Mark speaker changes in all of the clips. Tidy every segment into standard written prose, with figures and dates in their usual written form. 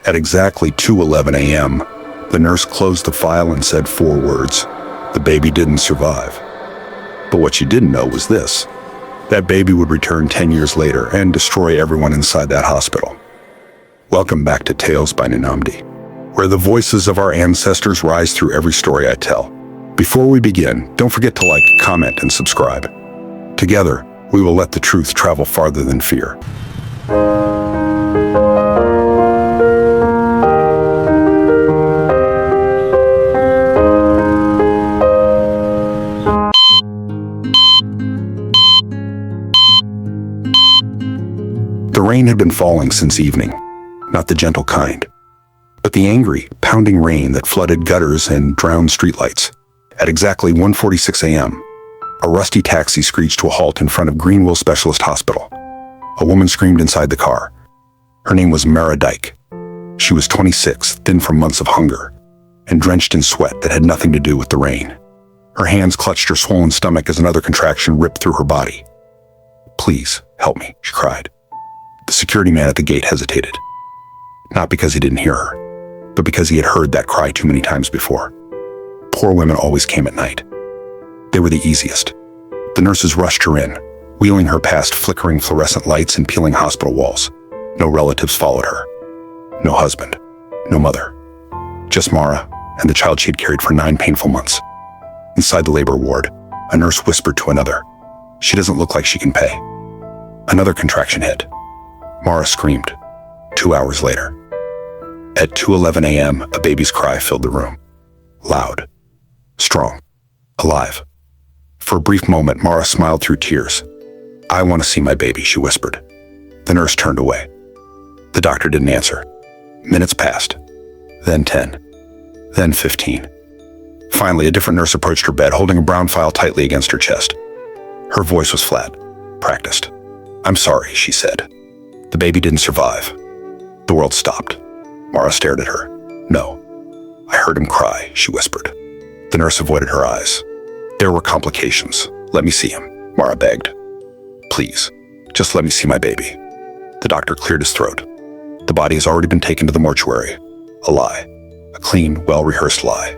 Speaker 1: At exactly 2:11 a.m., the nurse closed the file and said 4 words: "The baby didn't survive." But what she didn't know was this: that baby would return 10 years later and destroy everyone inside that hospital. Welcome back to Tales by Nnamdi, where the voices of our ancestors rise through every story I tell. Before we begin, don't forget to like, comment, and subscribe. Together, we will let the truth travel farther than fear. The rain had been falling since evening, not the gentle kind, but the angry, pounding rain that flooded gutters and drowned streetlights. At exactly 1:46 a.m., a rusty taxi screeched to a halt in front of Greenville Specialist Hospital. A woman screamed inside the car. Her name was Mara Dike. She was 26, thin from months of hunger, and drenched in sweat that had nothing to do with the rain. Her hands clutched her swollen stomach as another contraction ripped through her body. "Please, help me," she cried. The security man at the gate hesitated. Not because he didn't hear her, but because he had heard that cry too many times before. Poor women always came at night. They were the easiest. The nurses rushed her in, wheeling her past flickering fluorescent lights and peeling hospital walls. No relatives followed her. No husband. No mother. Just Mara and the child she had carried for 9 painful months. Inside the labor ward, a nurse whispered to another, "She doesn't look like she can pay." Another contraction hit. Mara screamed. 2 hours later. At 2:11 a.m., a baby's cry filled the room. Loud. Strong. Alive. For a brief moment, Mara smiled through tears. "I want to see my baby," she whispered. The nurse turned away. The doctor didn't answer. Minutes passed. Then 10. Then 15. Finally, a different nurse approached her bed, holding a brown file tightly against her chest. Her voice was flat, practiced. "I'm sorry," she said. "The baby didn't survive." The world stopped. Mara stared at her. "No. I heard him cry," she whispered. The nurse avoided her eyes. "There were complications. Let me see him," Mara begged. "Please, just let me see my baby." The doctor cleared his throat. "The body has already been taken to the mortuary." A lie. A clean, well-rehearsed lie.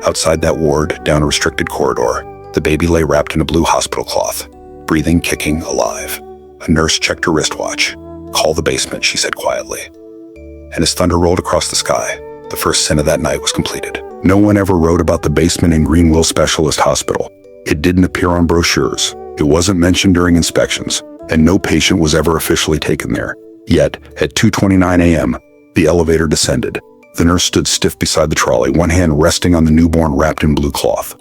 Speaker 1: Outside that ward, down a restricted corridor, the baby lay wrapped in a blue hospital cloth, breathing, kicking, alive. A nurse checked her wristwatch. "Call the basement," she said quietly. And as thunder rolled across the sky, the first sin of that night was completed. No one ever wrote about the basement in Greenville Specialist Hospital. It didn't appear on brochures. It wasn't mentioned during inspections, and no patient was ever officially taken there. Yet, at 2:29 a.m., the elevator descended. The nurse stood stiff beside the trolley, one hand resting on the newborn wrapped in blue cloth.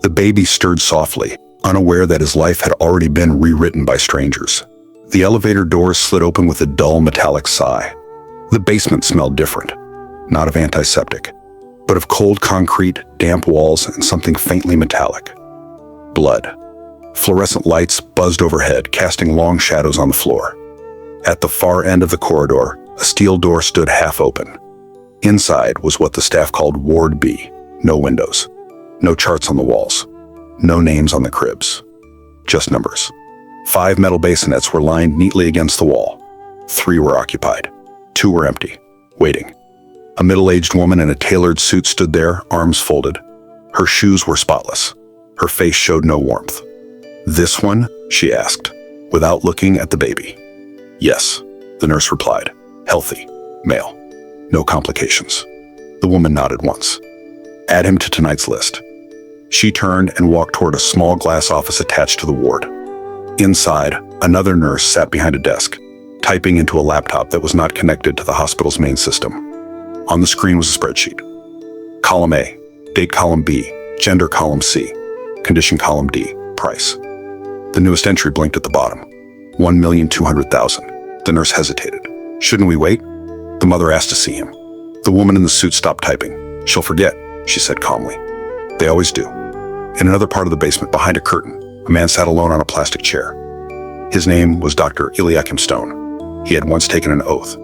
Speaker 1: The baby stirred softly, unaware that his life had already been rewritten by strangers. The elevator doors slid open with a dull metallic sigh. The basement smelled different, not of antiseptic, but of cold concrete, damp walls, and something faintly metallic. Blood. Fluorescent lights buzzed overhead, casting long shadows on the floor. At the far end of the corridor, a steel door stood half open. Inside was what the staff called Ward B. No windows. No charts on the walls. No names on the cribs. Just numbers. 5 metal bassinets were lined neatly against the wall. 3 were occupied. 2 were empty, waiting. A middle-aged woman in a tailored suit stood there, arms folded. Her shoes were spotless. Her face showed no warmth. "This one?" she asked, without looking at the baby. "Yes," the nurse replied. "Healthy. Male. No complications." The woman nodded once. "Add him to tonight's list." She turned and walked toward a small glass office attached to the ward. Inside, another nurse sat behind a desk, typing into a laptop that was not connected to the hospital's main system. On the screen was a spreadsheet. Column A, date column B, gender column C, condition column D, price. The newest entry blinked at the bottom. 1,200,000. The nurse hesitated. "Shouldn't we wait?" The mother asked to see him. The woman in the suit stopped typing. "She'll forget," she said calmly. "They always do." In another part of the basement, behind a curtain, a man sat alone on a plastic chair. His name was Dr. Eliakim Stone. He had once taken an oath.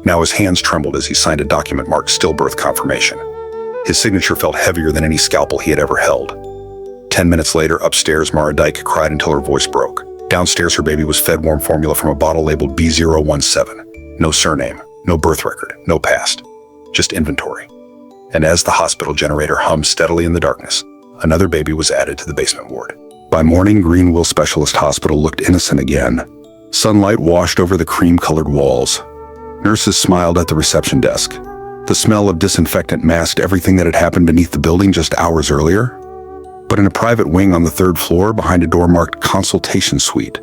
Speaker 1: Now his hands trembled as he signed a document marked stillbirth confirmation. His signature felt heavier than any scalpel he had ever held. 10 minutes later, upstairs, Mara Dike cried until her voice broke. Downstairs, her baby was fed warm formula from a bottle labeled B017. No surname, No birth record, no past, just inventory. And as the hospital generator hummed steadily in the darkness, another baby was added to the basement ward. By morning, Greenville Specialist Hospital looked innocent again. Sunlight washed over the cream-colored walls. Nurses smiled at the reception desk. The smell of disinfectant masked everything that had happened beneath the building just hours earlier. But in a private wing on the third floor, behind a door marked Consultation Suite,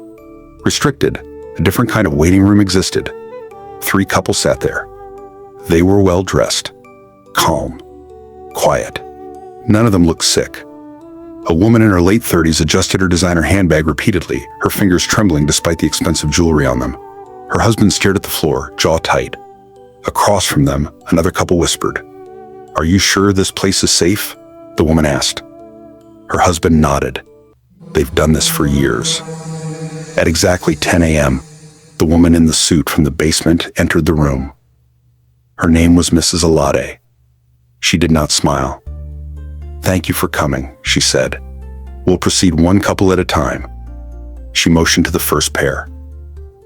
Speaker 1: restricted, a different kind of waiting room existed. 3 couples sat there. They were well-dressed, calm, quiet. None of them looked sick. A woman in her late 30s adjusted her designer handbag repeatedly, her fingers trembling despite the expensive jewelry on them. Her husband stared at the floor, jaw tight. Across from them, another couple whispered, "Are you sure this place is safe?" the woman asked. Her husband nodded. They've done this for years. At exactly 10 a.m., the woman in the suit from the basement entered the room. Her name was Mrs. Alade. She did not smile. "Thank you for coming," she said. "We'll proceed one couple at a time." She motioned to the first pair.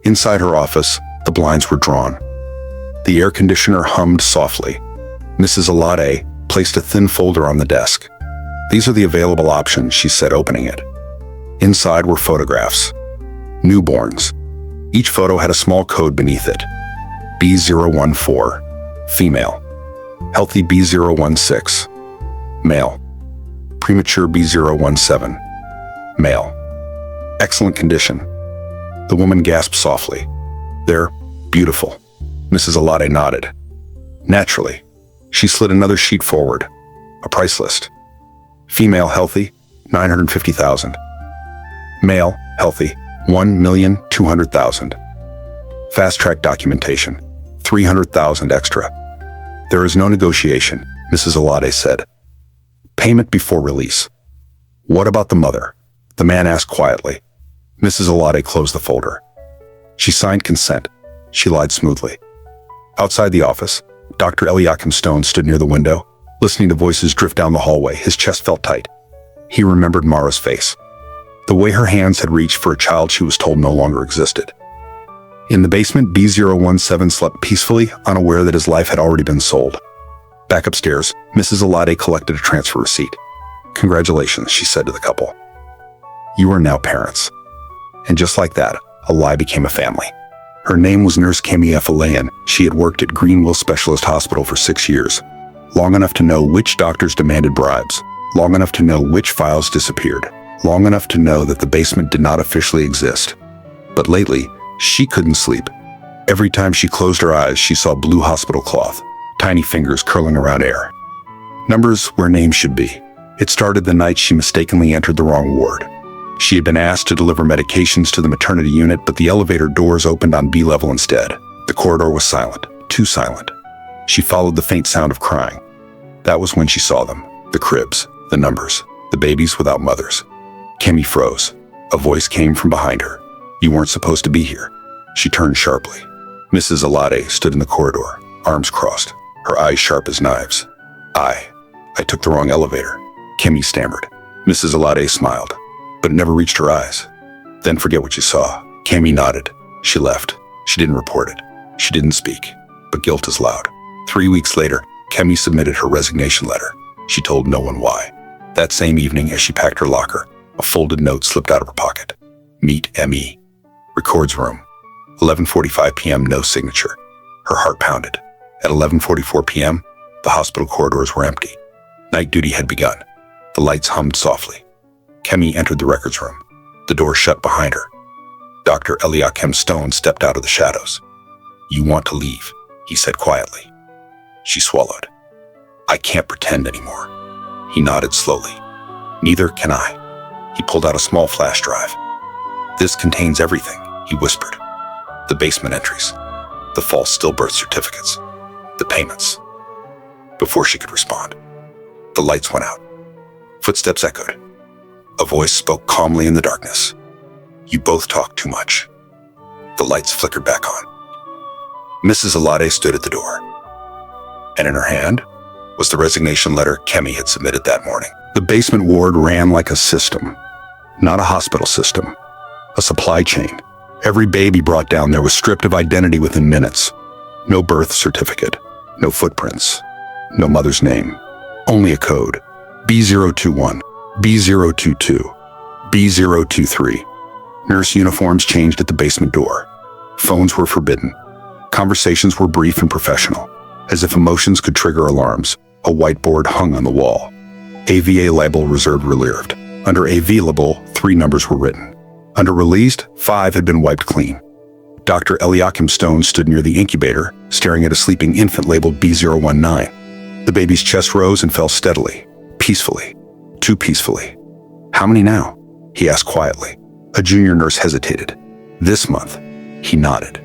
Speaker 1: Inside her office, the blinds were drawn. The air conditioner hummed softly. Mrs. Alade placed a thin folder on the desk. "These are the available options," she said, opening it. Inside were photographs. Newborns. Each photo had a small code beneath it. B014, female. Healthy B016, male. Premature B017, male. Excellent condition. The woman gasped softly. "They're beautiful." Mrs. Alade nodded. Naturally, she slid another sheet forward. A price list. Female healthy, $950,000. Male healthy, $1,200,000. Fast track documentation, $300,000 extra. "There is no negotiation," Mrs. Alade said. "Payment before release." "What about the mother?" the man asked quietly. Mrs. Alade closed the folder. She signed consent. She lied smoothly. Outside the office, Dr. Eliakim Stone stood near the window, listening to voices drift down the hallway. His chest felt tight. He remembered Mara's face. The way her hands had reached for a child she was told no longer existed. In the basement, B017 slept peacefully, unaware that his life had already been sold. Back upstairs, Mrs. Alade collected a transfer receipt. "Congratulations," she said to the couple. "You are now parents." And just like that, a lie became a family. Her name was Nurse Kemi Efalayan. She had worked at Greenville Specialist Hospital for 6 years. Long enough to know which doctors demanded bribes. Long enough to know which files disappeared. Long enough to know that the basement did not officially exist. But lately, she couldn't sleep. Every time she closed her eyes, she saw blue hospital cloth, tiny fingers curling around air. Numbers where names should be. It started the night she mistakenly entered the wrong ward. She had been asked to deliver medications to the maternity unit, but the elevator doors opened on B level instead. The corridor was silent, too silent. She followed the faint sound of crying. That was when she saw them, the cribs, the numbers, the babies without mothers. Kemi froze. A voice came from behind her. "You weren't supposed to be here." She turned sharply. Mrs. Alade stood in the corridor, arms crossed, her eyes sharp as knives. I took the wrong elevator," Kemi stammered. Mrs. Alade smiled, but it never reached her eyes. "Then forget what you saw." Kemi nodded. She left. She didn't report it. She didn't speak. But guilt is loud. 3 weeks later, Kemi submitted her resignation letter. She told no one why. That same evening, as she packed her locker, a folded note slipped out of her pocket. "Meet M.E. Records room. 11:45 p.m., no signature." Her heart pounded. At 11:44 p.m., the hospital corridors were empty. Night duty had begun. The lights hummed softly. Kemi entered the records room. The door shut behind her. Dr. Eliakim Stone stepped out of the shadows. "You want to leave," he said quietly. She swallowed. "I can't pretend anymore." He nodded slowly. "Neither can I." He pulled out a small flash drive. "This contains everything," he whispered. "The basement entries, the false stillbirth certificates, the payments." Before she could respond, the lights went out. Footsteps echoed. A voice spoke calmly in the darkness. "You both talk too much." The lights flickered back on. Mrs. Alade stood at the door, and in her hand was the resignation letter Kemi had submitted that morning. The basement ward ran like a system, not a hospital system, a supply chain. Every baby brought down there was stripped of identity within minutes. No birth certificate, no footprints, no mother's name, only a code. B021, B022, B023. Nurse uniforms changed at the basement door. Phones were forbidden. Conversations were brief and professional. As if emotions could trigger alarms, a whiteboard hung on the wall. AVA label reserved relieved. Under AV label, 3 numbers were written. Under released, 5 had been wiped clean. Dr. Eliakim Stone stood near the incubator, staring at a sleeping infant labeled B019. The baby's chest rose and fell steadily, peacefully, too peacefully. How many now? He asked quietly. A junior nurse hesitated. This month. He nodded.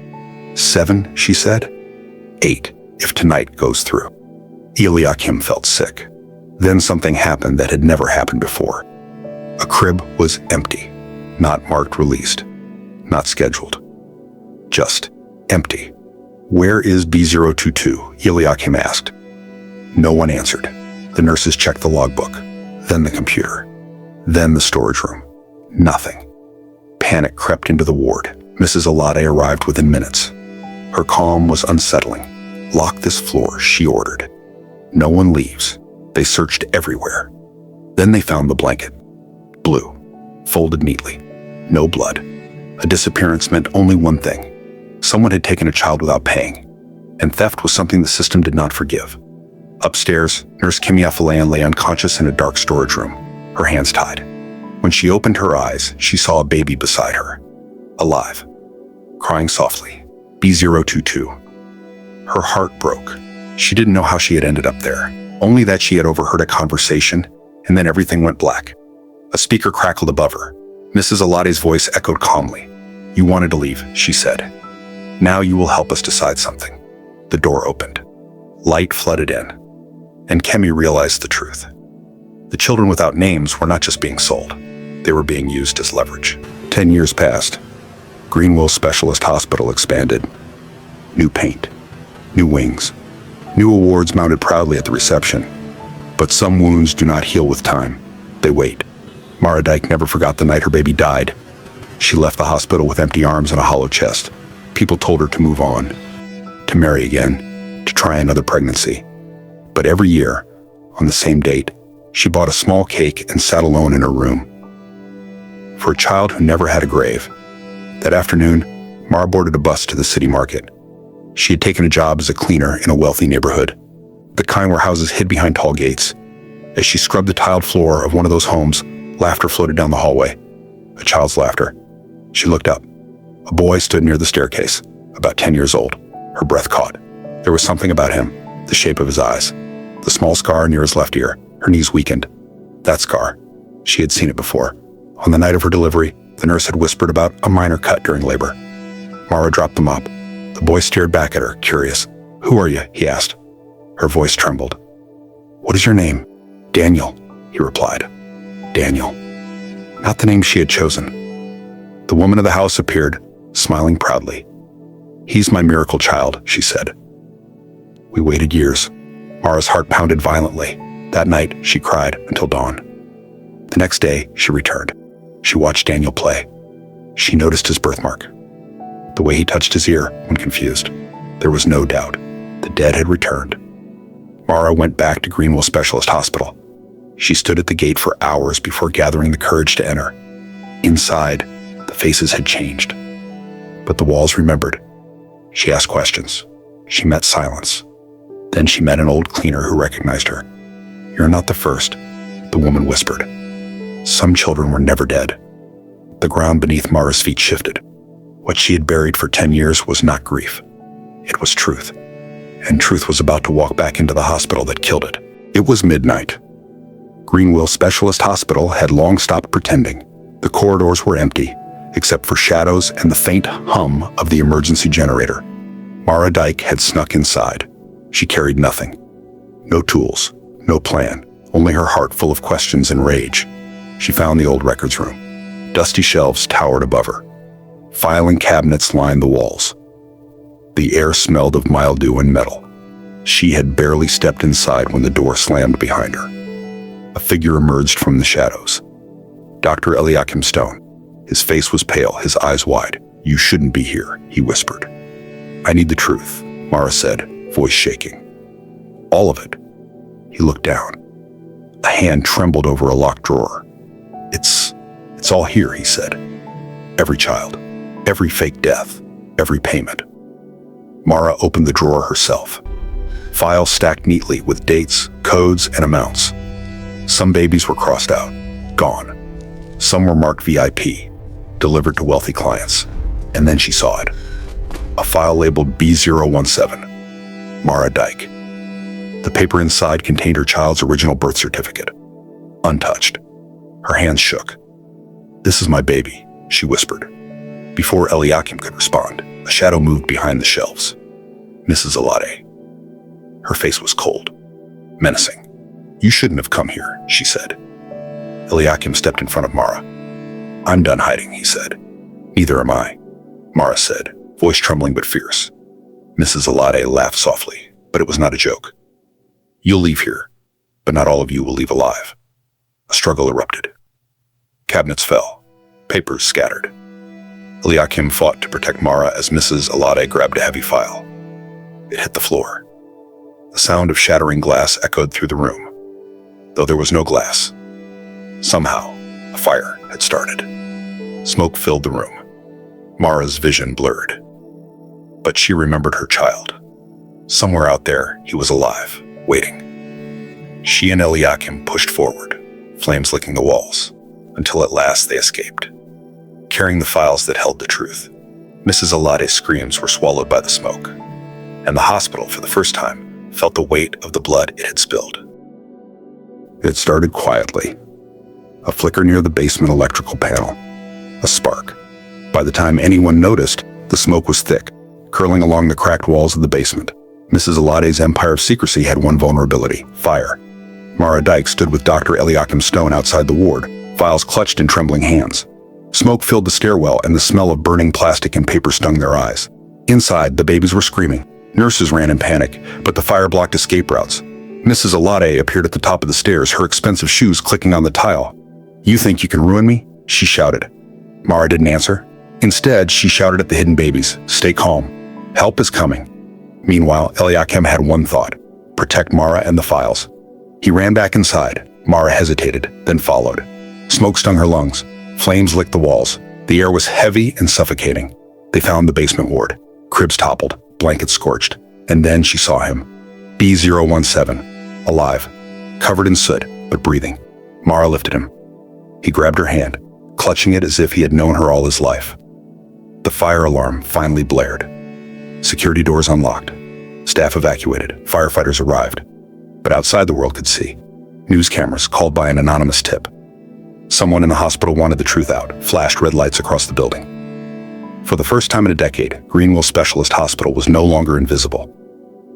Speaker 1: 7, she said. 8, if tonight goes through. Eliakim felt sick. Then something happened that had never happened before. A crib was empty, not marked released, not scheduled. Just empty. Where is B022? Eliakim asked. No one answered. The nurses checked the logbook, then the computer, then the storage room. Nothing. Panic crept into the ward. Mrs. Alade arrived within minutes. Her calm was unsettling. Lock this floor, she ordered. No one leaves. They searched everywhere. Then they found the blanket. Blue, folded neatly. No blood. A disappearance meant only one thing. Someone had taken a child without paying. And theft was something the system did not forgive. Upstairs, Nurse Kimia Falayan lay unconscious in a dark storage room, her hands tied. When she opened her eyes, she saw a baby beside her. Alive. Crying softly. B022. Her heart broke. She didn't know how she had ended up there, only that she had overheard a conversation, and then everything went black. A speaker crackled above her. Mrs. Alade's voice echoed calmly. You wanted to leave, she said. Now you will help us decide something. The door opened. Light flooded in, and Kemi realized the truth. The children without names were not just being sold. They were being used as leverage. 10 years passed. Greenville Specialist Hospital expanded. New paint, new wings, new awards mounted proudly at the reception. But some wounds do not heal with time. They wait. Mara Dike never forgot the night her baby died. She left the hospital with empty arms and a hollow chest. People told her to move on, to marry again, to try another pregnancy. But every year, on the same date, she bought a small cake and sat alone in her room. For a child who never had a grave. That afternoon, Mara boarded a bus to the city market. She had taken a job as a cleaner in a wealthy neighborhood, the kind where houses hid behind tall gates. As she scrubbed the tiled floor of one of those homes, laughter floated down the hallway. A child's laughter. She looked up. A boy stood near the staircase, about 10 years old. Her breath caught. There was something about him, the shape of his eyes, the small scar near his left ear. Her knees weakened. That scar. She had seen it before. On the night of her delivery, the nurse had whispered about a minor cut during labor. Mara dropped the mop. The boy stared back at her, curious. Who are you? He asked. Her voice trembled. What is your name? Daniel, he replied. Daniel. Not the name she had chosen. The woman of the house appeared, smiling proudly. He's my miracle child, she said. We waited years. Mara's heart pounded violently. That night, she cried until dawn. The next day, she returned. She watched Daniel play. She noticed his birthmark. The way he touched his ear when confused. There was no doubt. The dead had returned. Mara went back to Greenville Specialist Hospital. She stood at the gate for hours before gathering the courage to enter. Inside, the faces had changed. But the walls remembered. She asked questions. She met silence. Then she met an old cleaner who recognized her. You're not the first, the woman whispered. Some children were never dead. The ground beneath Mara's feet shifted. What she had buried for 10 years was not grief. It was truth. And truth was about to walk back into the hospital that killed it. It was midnight. Greenville Specialist Hospital had long stopped pretending. The corridors were empty, except for shadows and the faint hum of the emergency generator. Mara Dike had snuck inside. She carried nothing. No tools, no plan, only her heart full of questions and rage. She found the old records room. Dusty shelves towered above her. Filing cabinets lined the walls. The air smelled of mildew and metal. She had barely stepped inside when the door slammed behind her. A figure emerged from the shadows. Dr. Eliakim Stone. His face was pale, his eyes wide. You shouldn't be here, he whispered. I need the truth. Mara said, voice shaking. All of it. He looked down. A hand trembled over a locked drawer. It's all here, he said. Every child, every fake death, every payment. Mara opened the drawer herself. Files stacked neatly with dates, codes, and amounts. Some babies were crossed out, gone. Some were marked VIP, delivered to wealthy clients. And then she saw it. A file labeled B017, Mara Dike. The paper inside contained her child's original birth certificate, untouched. Her hands shook. This is my baby, she whispered. Before Eliakim could respond, a shadow moved behind the shelves. Mrs. Alade. Her face was cold, menacing. You shouldn't have come here, she said. Eliakim stepped in front of Mara. I'm done hiding, he said. Neither am I, Mara said, voice trembling but fierce. Mrs. Alade laughed softly, but it was not a joke. You'll leave here, but not all of you will leave alive. A struggle erupted. Cabinets fell. Papers scattered. Eliakim fought to protect Mara as Mrs. Alade grabbed a heavy file. It hit the floor. The sound of shattering glass echoed through the room. Though there was no glass, somehow, a fire had started. Smoke filled the room. Mara's vision blurred. But she remembered her child. Somewhere out there, he was alive, waiting. She and Eliakim pushed forward, flames licking the walls, until at last they escaped, carrying the files that held the truth. Mrs. Alade's screams were swallowed by the smoke, and the hospital, for the first time, felt the weight of the blood it had spilled. It started quietly. A flicker near the basement electrical panel. A spark. By the time anyone noticed, the smoke was thick, curling along the cracked walls of the basement. Mrs. Alade's empire of secrecy had one vulnerability: fire. Mara Dike stood with Dr. Eliakim Stone outside the ward, files clutched in trembling hands. Smoke filled the stairwell, and the smell of burning plastic and paper stung their eyes. Inside, the babies were screaming. Nurses ran in panic, but the fire blocked escape routes. Mrs. Alade appeared at the top of the stairs, her expensive shoes clicking on the tile. You think you can ruin me? She shouted. Mara didn't answer. Instead, she shouted at the hidden babies, stay calm. Help is coming. Meanwhile, Eliakim had one thought: protect Mara and the files. He ran back inside. Mara hesitated, then followed. Smoke stung her lungs. Flames licked the walls. The air was heavy and suffocating. They found the basement ward. Cribs toppled, blankets scorched. And then she saw him. B017, alive, covered in soot, but breathing. Mara lifted him. He grabbed her hand, clutching it as if he had known her all his life. The fire alarm finally blared. Security doors unlocked. Staff evacuated. Firefighters arrived. But outside the world could see. News cameras called by an anonymous tip. Someone in the hospital wanted the truth out, flashed red lights across the building. For the first time in a decade, Greenville Specialist Hospital was no longer invisible.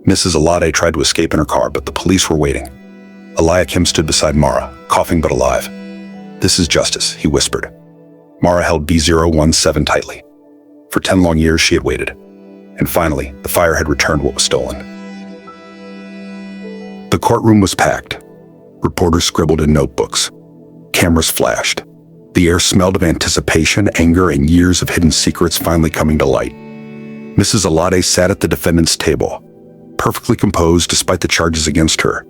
Speaker 1: Mrs. Alade tried to escape in her car, but the police were waiting. Eliakim stood beside Mara, coughing but alive. This is justice, he whispered. Mara held B017 tightly. For 10 long years, she had waited. And finally, the fire had returned what was stolen. The courtroom was packed. Reporters scribbled in notebooks. Cameras flashed. The air smelled of anticipation, anger, and years of hidden secrets finally coming to light. Mrs. Alade sat at the defendant's table, perfectly composed despite the charges against her: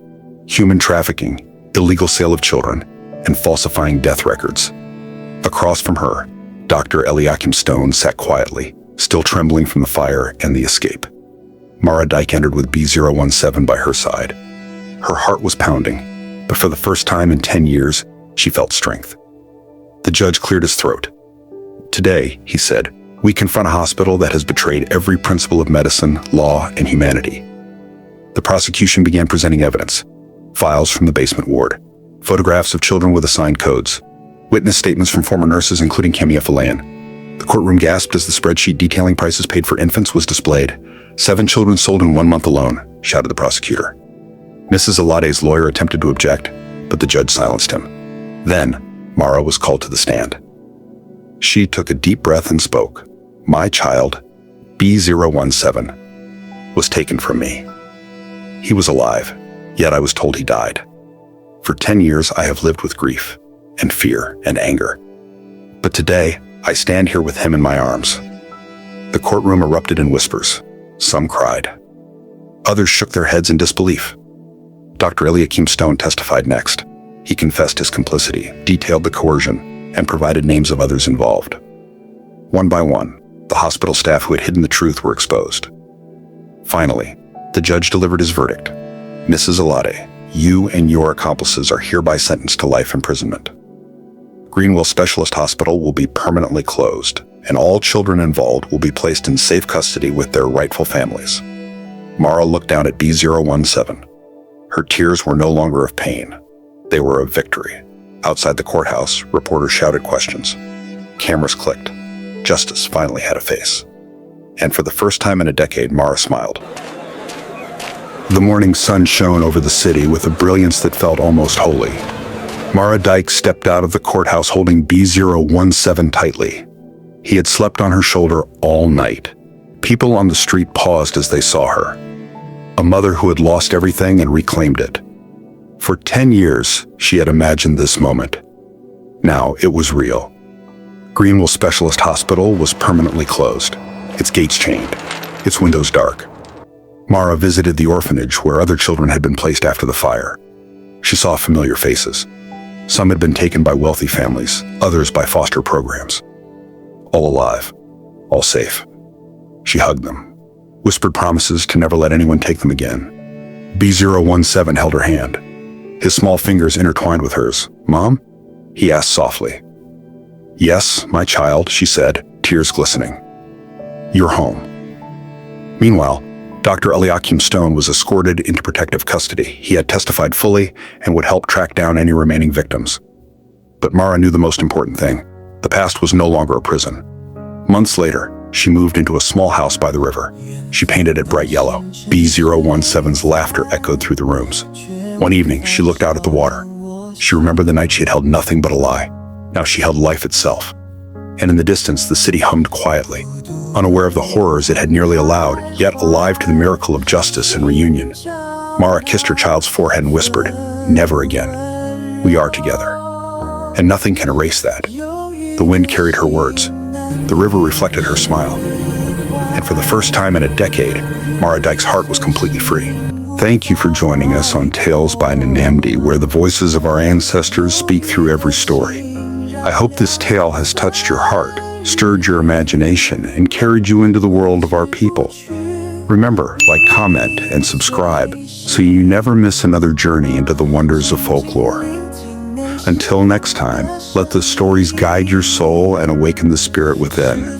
Speaker 1: human trafficking, illegal sale of children, and falsifying death records. Across from her, Dr. Eliakim Stone sat quietly, still trembling from the fire and the escape. Mara Dike entered with B017 by her side. Her heart was pounding, but for the first time in 10 years, she felt strength. The judge cleared his throat. Today, he said, we confront a hospital that has betrayed every principle of medicine, law, and humanity. The prosecution began presenting evidence: files from the basement ward, photographs of children with assigned codes, witness statements from former nurses, including Kemia Falayan. The courtroom gasped as the spreadsheet detailing prices paid for infants was displayed. 7 children sold in 1 month alone, shouted the prosecutor. Mrs. Alade's lawyer attempted to object, but the judge silenced him. Then, Mara was called to the stand. She took a deep breath and spoke. My child, B017, was taken from me. He was alive, yet I was told he died. For 10 years, I have lived with grief and fear and anger. But today, I stand here with him in my arms. The courtroom erupted in whispers. Some cried, Others shook their heads in disbelief. Dr. Eliakim Stone testified next. He confessed his complicity, detailed the coercion, and provided names of others involved. One by one, the hospital staff who had hidden the truth were exposed. Finally, the judge delivered his verdict. Mrs. Alade, you and your accomplices are hereby sentenced to life imprisonment. Greenville Specialist Hospital will be permanently closed, and all children involved will be placed in safe custody with their rightful families. Mara looked down at B017. Her tears were no longer of pain. They were of victory. Outside the courthouse, reporters shouted questions. Cameras clicked. Justice finally had a face. And for the first time in a decade, Mara smiled. The morning sun shone over the city with a brilliance that felt almost holy. Mara Dike stepped out of the courthouse holding B017 tightly. He had slept on her shoulder all night. People on the street paused as they saw her. A mother who had lost everything and reclaimed it. For 10 years, she had imagined this moment. Now it was real. Greenville Specialist Hospital was permanently closed, its gates chained, its windows dark. Mara visited the orphanage where other children had been placed after the fire. She saw familiar faces. Some had been taken by wealthy families, others by foster programs. All alive, all safe. She hugged them, whispered promises to never let anyone take them again. B017 held her hand, his small fingers intertwined with hers. "Mom?" he asked softly. "Yes, my child," she said, tears glistening. "You're home." Meanwhile, Dr. Eliakim Stone was escorted into protective custody. He had testified fully and would help track down any remaining victims. But Mara knew the most important thing. The past was no longer a prison. Months later, she moved into a small house by the river. She painted it bright yellow. B017's laughter echoed through the rooms. One evening, she looked out at the water. She remembered the night she had held nothing but a lie. Now she held life itself. And in the distance, the city hummed quietly, unaware of the horrors it had nearly allowed, yet alive to the miracle of justice and reunion. Mara kissed her child's forehead and whispered, "Never again. We are together." And nothing can erase that. The wind carried her words. The river reflected her smile. And for the first time in a decade, Mara Dike's heart was completely free. Thank you for joining us on Tales by Nnamdi, where the voices of our ancestors speak through every story. I hope this tale has touched your heart, stirred your imagination, and carried you into the world of our people. Remember, like, comment, and subscribe so you never miss another journey into the wonders of folklore. Until next time, let the stories guide your soul and awaken the spirit within.